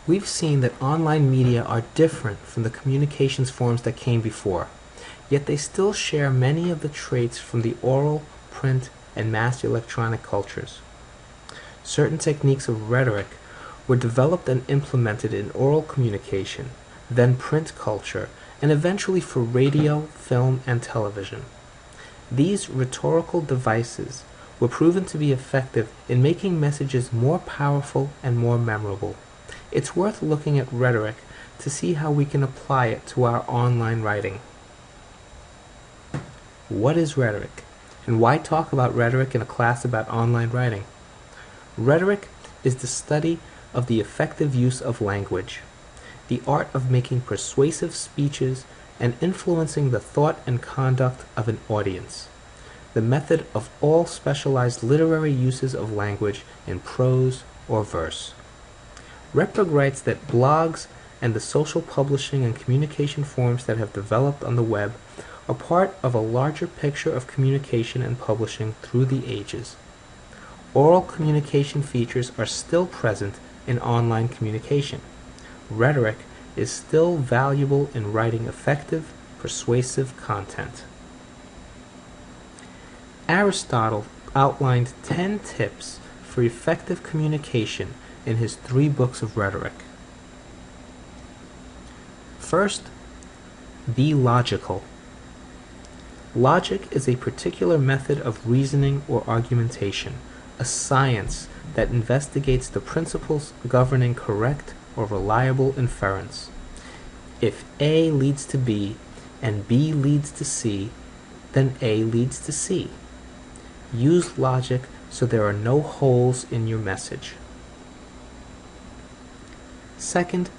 We've seen that online media are different from the communications forms that came before, yet they still share many of the traits from the oral, print, and mass electronic cultures. Certain techniques of rhetoric were developed and implemented in oral communication, then print culture, and eventually for radio, film, and television. These rhetorical devices were proven to be effective in making messages more powerful and more memorable. It's worth looking at rhetoric to see how we can apply it to our online writing. What is rhetoric? And why talk about rhetoric in a class about online writing? Rhetoric is the study of the effective use of language, the art of making persuasive speeches and influencing the thought and conduct of an audience, the method of all specialized literary uses of language in prose or verse. Reprog writes that blogs and the social publishing and communication forms that have developed on the web are part of a larger picture of communication and publishing through the ages. Oral communication features are still present in online communication. Rhetoric is still valuable in writing effective, persuasive content. Aristotle outlined 10 tips for effective communication in his 3 books of rhetoric. First, be logical. Logic is a particular method of reasoning or argumentation, a science that investigates the principles governing correct or reliable inference. If A leads to B and B leads to C, then A leads to C. Use logic so there are no holes in your message. Second,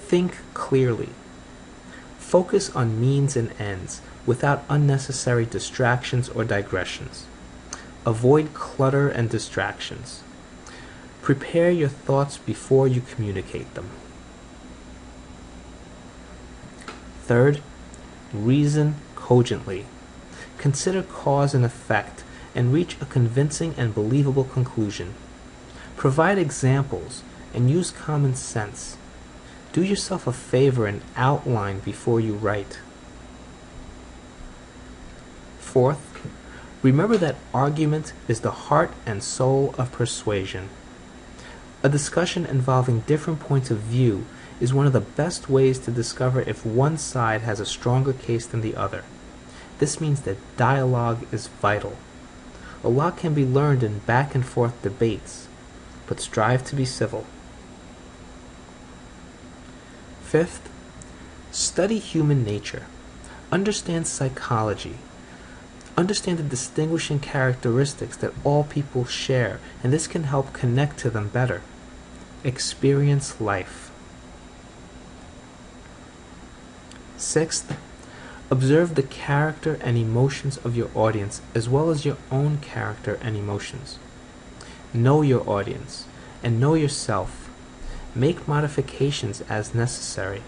think clearly. Focus on means and ends without unnecessary distractions or digressions. Avoid clutter and distractions. Prepare your thoughts before you communicate them. Third, reason cogently. Consider cause and effect and reach a convincing and believable conclusion. Provide examples and use common sense. Do yourself a favor and outline before you write. Fourth, remember that argument is the heart and soul of persuasion. A discussion involving different points of view is one of the best ways to discover if one side has a stronger case than the other. This means that dialogue is vital. A lot can be learned in back and forth debates, but strive to be civil. Fifth, study human nature. Understand psychology. Understand the distinguishing characteristics that all people share, and this can help connect to them better. Experience life. Sixth, observe the character and emotions of your audience as well as your own character and emotions. Know your audience and know yourself. Make modifications as necessary.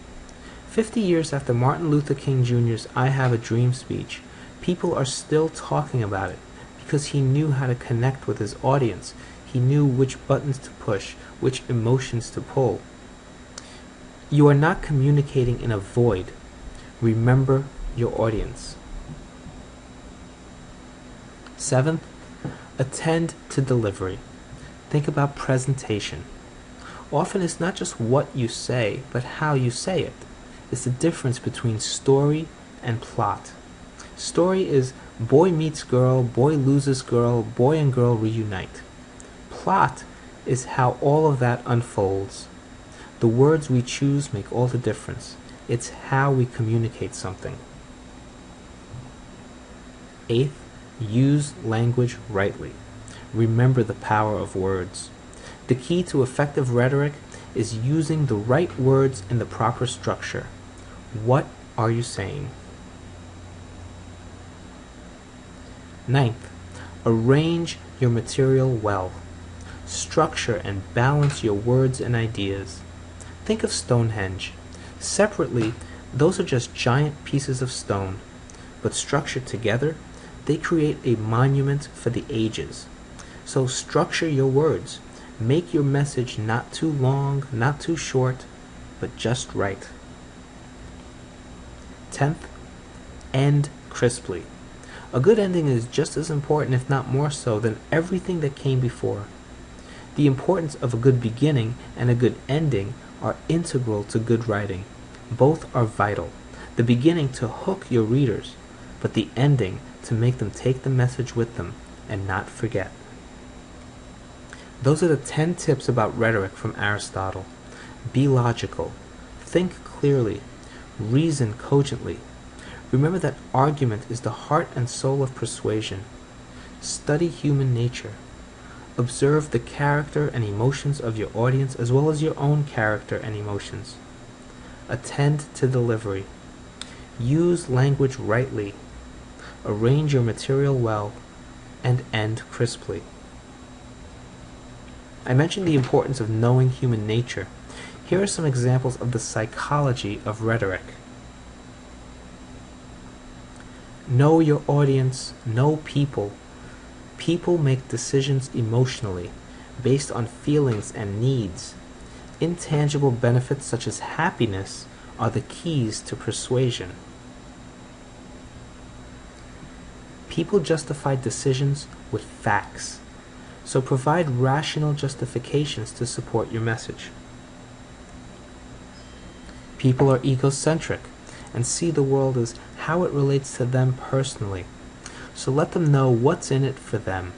50 years after Martin Luther King Jr.'s I Have a Dream speech, people are still talking about it because he knew how to connect with his audience. He knew which buttons to push, which emotions to pull. You are not communicating in a void. Remember your audience. Seventh, attend to delivery. Think about presentation. Often it's not just what you say, but how you say it. It's the difference between story and plot. Story is boy meets girl, boy loses girl, boy and girl reunite. Plot is how all of that unfolds. The words we choose make all the difference. It's how we communicate something. Eighth, use language rightly. Remember the power of words. The key to effective rhetoric is using the right words in the proper structure. What are you saying? Ninth, arrange your material well. Structure and balance your words and ideas. Think of Stonehenge. Separately, those are just giant pieces of stone, but structured together, they create a monument for the ages. So structure your words. Make your message not too long, not too short, but just right. 10th, end crisply. A good ending is just as important, if not more so, than everything that came before. The importance of a good beginning and a good ending are integral to good writing. Both are vital. The beginning to hook your readers, but the ending to make them take the message with them and not forget. Those are the 10 tips about rhetoric from Aristotle. Be logical. Think clearly. Reason cogently. Remember that argument is the heart and soul of persuasion. Study human nature. Observe the character and emotions of your audience as well as your own character and emotions. Attend to delivery. Use language rightly. Arrange your material well, and end crisply. I mentioned the importance of knowing human nature. Here are some examples of the psychology of rhetoric. Know your audience, know people. People make decisions emotionally, based on feelings and needs. Intangible benefits such as happiness are the keys to persuasion. People justify decisions with facts, so provide rational justifications to support your message. People are egocentric and see the world as how it relates to them personally, so let them know what's in it for them.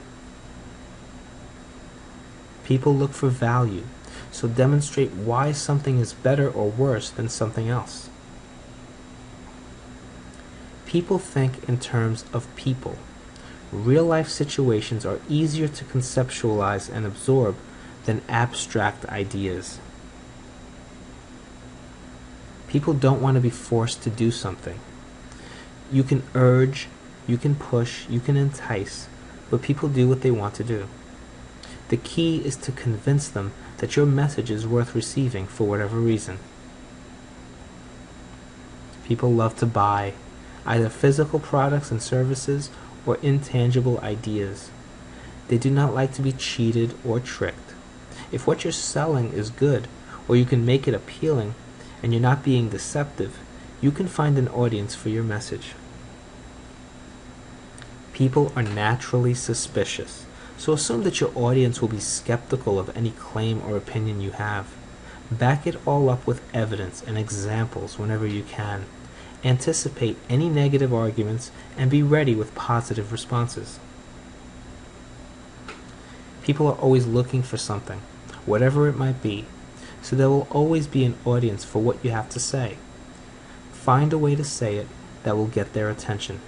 People look for value, so demonstrate why something is better or worse than something else. People think in terms of people. Real-life situations are easier to conceptualize and absorb than abstract ideas. People don't want to be forced to do something. You can urge, you can push, you can entice, but people do what they want to do. The key is to convince them that your message is worth receiving for whatever reason. People love to buy, either physical products and services or intangible ideas. They do not like to be cheated or tricked. If what you're selling is good, or you can make it appealing, and you're not being deceptive, you can find an audience for your message. People are naturally suspicious, so assume that your audience will be skeptical of any claim or opinion you have. Back it all up with evidence and examples whenever you can. Anticipate any negative arguments and be ready with positive responses. People are always looking for something, whatever it might be, so there will always be an audience for what you have to say. Find a way to say it that will get their attention.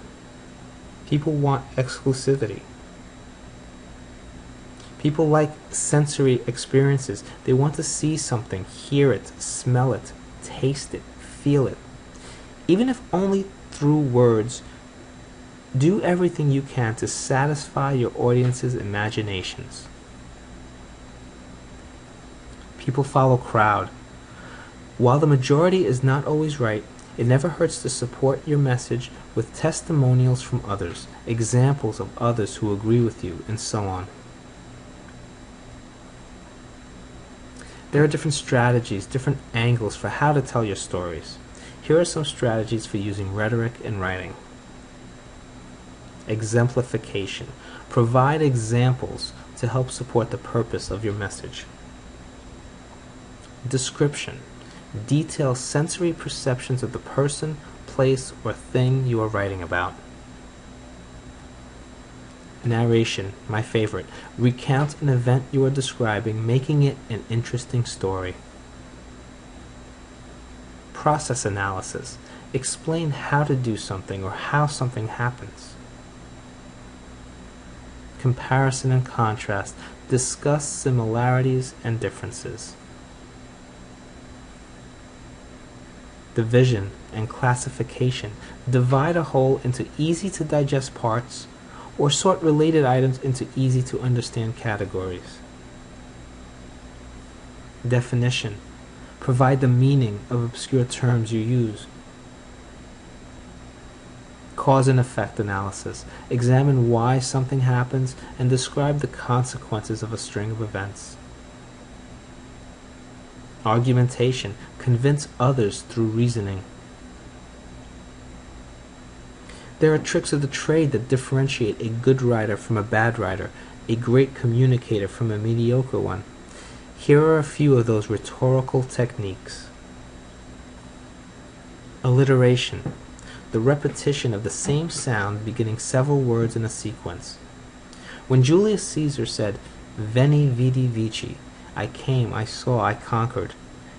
People want exclusivity. People like sensory experiences. They want to see something, hear it, smell it, taste it, feel it. Even if only through words, do everything you can to satisfy your audience's imaginations. People follow crowd. While the majority is not always right, it never hurts to support your message with testimonials from others, examples of others who agree with you, and so on. There are different strategies, different angles for how to tell your stories. Here are some strategies for using rhetoric in writing. Exemplification. Provide examples to help support the purpose of your message. Description. Detail sensory perceptions of the person, place, or thing you are writing about. Narration, my favorite. Recount an event you are describing, making it an interesting story. Process analysis. Explain how to do something or how something happens. Comparison and contrast. Discuss similarities and differences. Division and classification. Divide a whole into easy-to-digest parts or sort related items into easy-to-understand categories. Definition. Provide the meaning of obscure terms you use. Cause and effect analysis. Examine why something happens and describe the consequences of a string of events. argumentation, convince others through reasoning. There are tricks of the trade that differentiate a good writer from a bad writer, a great communicator from a mediocre one. Here are a few of those rhetorical techniques. Alliteration, the repetition of the same sound beginning several words in a sequence. When Julius Caesar said, "Veni, vidi, vici," I came, I saw, I conquered,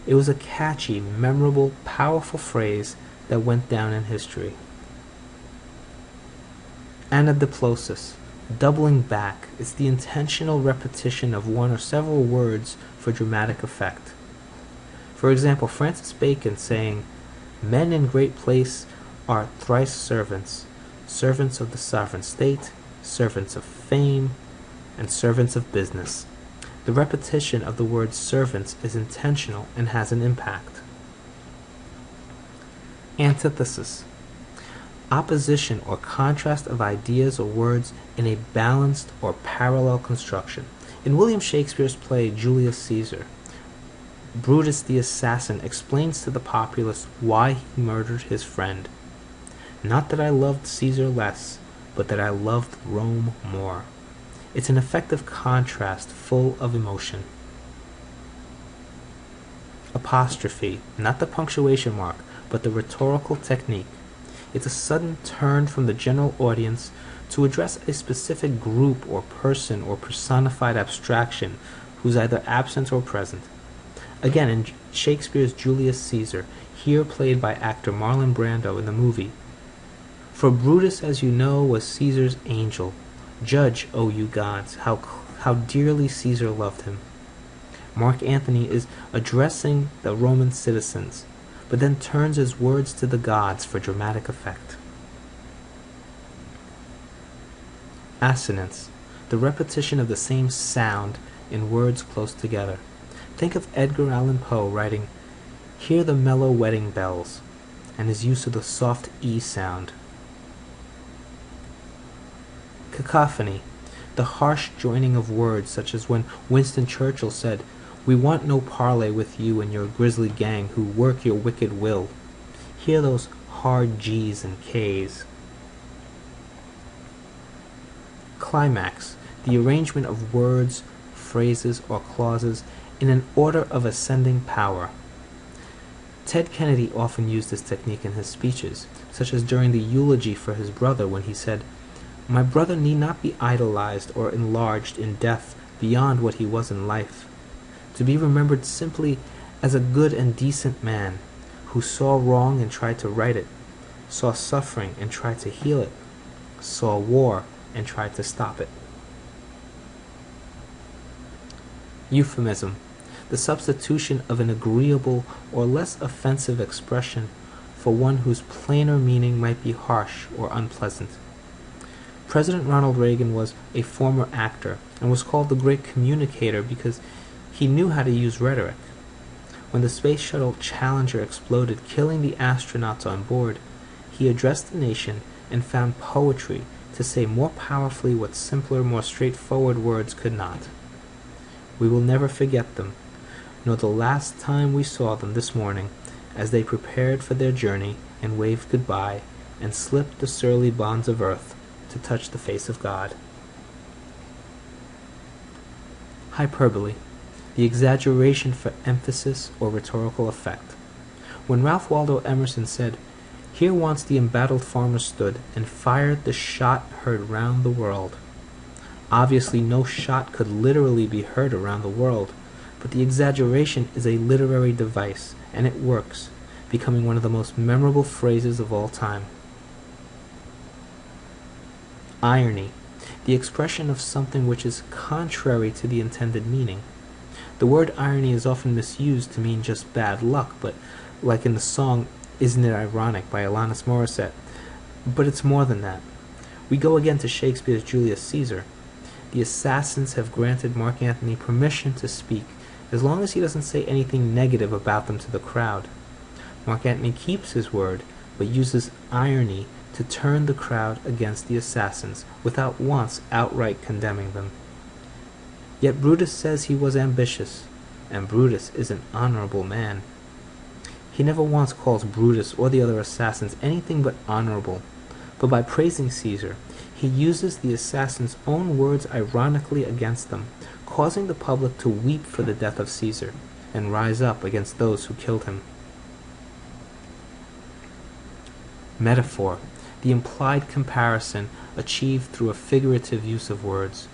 it was a catchy, memorable, powerful phrase that went down in history. Anadiplosis, doubling back, is the intentional repetition of one or several words for dramatic effect. For example, Francis Bacon saying, "Men in great place are thrice servants, servants of the sovereign state, servants of fame, and servants of business." The repetition of the word servants is intentional and has an impact. Antithesis, opposition or contrast of ideas or words in a balanced or parallel construction. In William Shakespeare's play Julius Caesar, Brutus the assassin explains to the populace why he murdered his friend. "Not that I loved Caesar less, but that I loved Rome more." It's an effective contrast full of emotion. Apostrophe, not the punctuation mark, but the rhetorical technique. It's a sudden turn from the general audience to address a specific group or person or personified abstraction who's either absent or present. Again, in Shakespeare's Julius Caesar, here played by actor Marlon Brando in the movie, "For Brutus, as you know, was Caesar's angel. Judge, O you gods, how dearly Caesar loved him." Mark Antony is addressing the Roman citizens, but then turns his words to the gods for dramatic effect. Assonance, the repetition of the same sound in words close together. Think of Edgar Allan Poe writing, "Hear the mellow wedding bells," and his use of the soft E sound. Cacophony, the harsh joining of words, such as when Winston Churchill said, "We want no parley with you and your grisly gang who work your wicked will." Hear those hard G's and K's. Climax, the arrangement of words, phrases, or clauses in an order of ascending power. Ted Kennedy often used this technique in his speeches, such as during the eulogy for his brother when he said, "My brother need not be idolized or enlarged in death beyond what he was in life. To be remembered simply as a good and decent man who saw wrong and tried to right it, saw suffering and tried to heal it, saw war and tried to stop it." Euphemism, the substitution of an agreeable or less offensive expression for one whose plainer meaning might be harsh or unpleasant. President Ronald Reagan was a former actor and was called the Great Communicator because he knew how to use rhetoric. When the space shuttle Challenger exploded, killing the astronauts on board, he addressed the nation and found poetry to say more powerfully what simpler, more straightforward words could not. We will never forget them, nor the last time we saw them this morning as they prepared for their journey and waved goodbye and slipped the surly bonds of earth to touch the face of God. Hyperbole, the exaggeration for emphasis or rhetorical effect. When Ralph Waldo Emerson said, "Here once the embattled farmer stood and fired the shot heard round the world," obviously no shot could literally be heard around the world, but the exaggeration is a literary device, and it works, becoming one of the most memorable phrases of all time. Irony, the expression of something which is contrary to the intended meaning. The word irony is often misused to mean just bad luck, but like in the song "Isn't It Ironic" by Alanis Morissette. But it's more than that. We go again to Shakespeare's Julius Caesar. The assassins have granted Mark Antony permission to speak, as long as he doesn't say anything negative about them to the crowd. Mark Antony keeps his word, but uses irony to turn the crowd against the assassins, without once outright condemning them. Yet Brutus says he was ambitious. and Brutus is an honorable man. He never once calls Brutus or the other assassins anything but honorable, but by praising Caesar, he uses the assassins' own words ironically against them, causing the public to weep for the death of Caesar and rise up against those who killed him. Metaphor, the implied comparison achieved through a figurative use of words.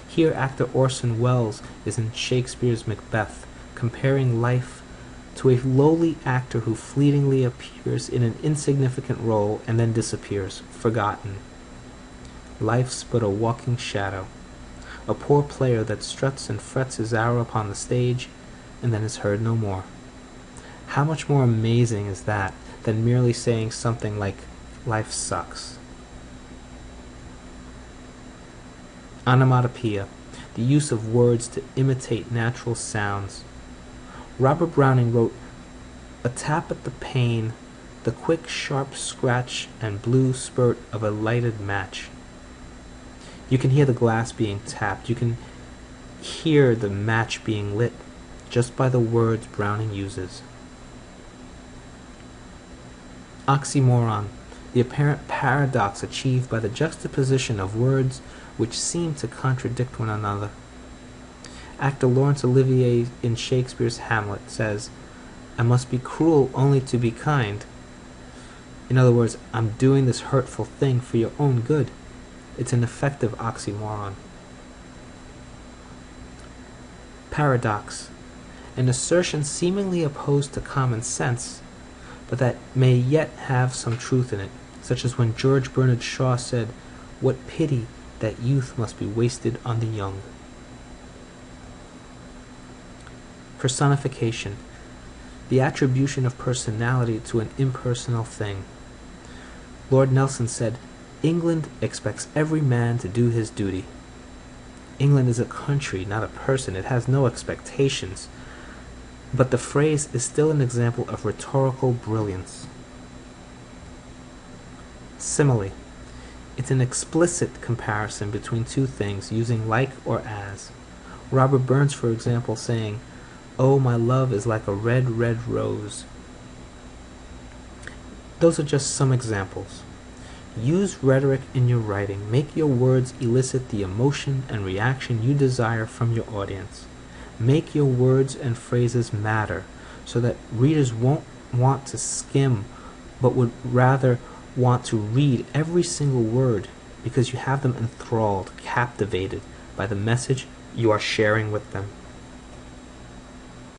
Here actor Orson Welles is in Shakespeare's Macbeth, comparing life to a lowly actor who fleetingly appears in an insignificant role and then disappears, forgotten. Life's but a walking shadow, a poor player that struts and frets his hour upon the stage and then is heard no more. How much more amazing is that than merely saying something like, life sucks. Onomatopoeia, the use of words to imitate natural sounds. Robert Browning wrote, "A tap at the pane, the quick sharp scratch and blue spurt of a lighted match." You can hear the glass being tapped. You can hear the match being lit just by the words Browning uses. Oxymoron, the apparent paradox achieved by the juxtaposition of words which seem to contradict one another. Actor Laurence Olivier in Shakespeare's Hamlet says, "I must be cruel only to be kind." In other words, I'm doing this hurtful thing for your own good. It's an effective oxymoron. Paradox, an assertion seemingly opposed to common sense, but that may yet have some truth in it, such as when George Bernard Shaw said, "What pity that youth must be wasted on the young." Personification, the attribution of personality to an impersonal thing. Lord Nelson said, "England expects every man to do his duty." England is a country, not a person. It has no expectations. But the phrase is still an example of rhetorical brilliance. Simile, it's an explicit comparison between two things using like or as. Robert Burns, for example, saying, "Oh, my love is like a red, red rose." Those are just some examples. Use rhetoric in your writing. Make your words elicit the emotion and reaction you desire from your audience. Make your words and phrases matter so that readers won't want to skim but would rather want to read every single word because you have them enthralled, captivated by the message you are sharing with them.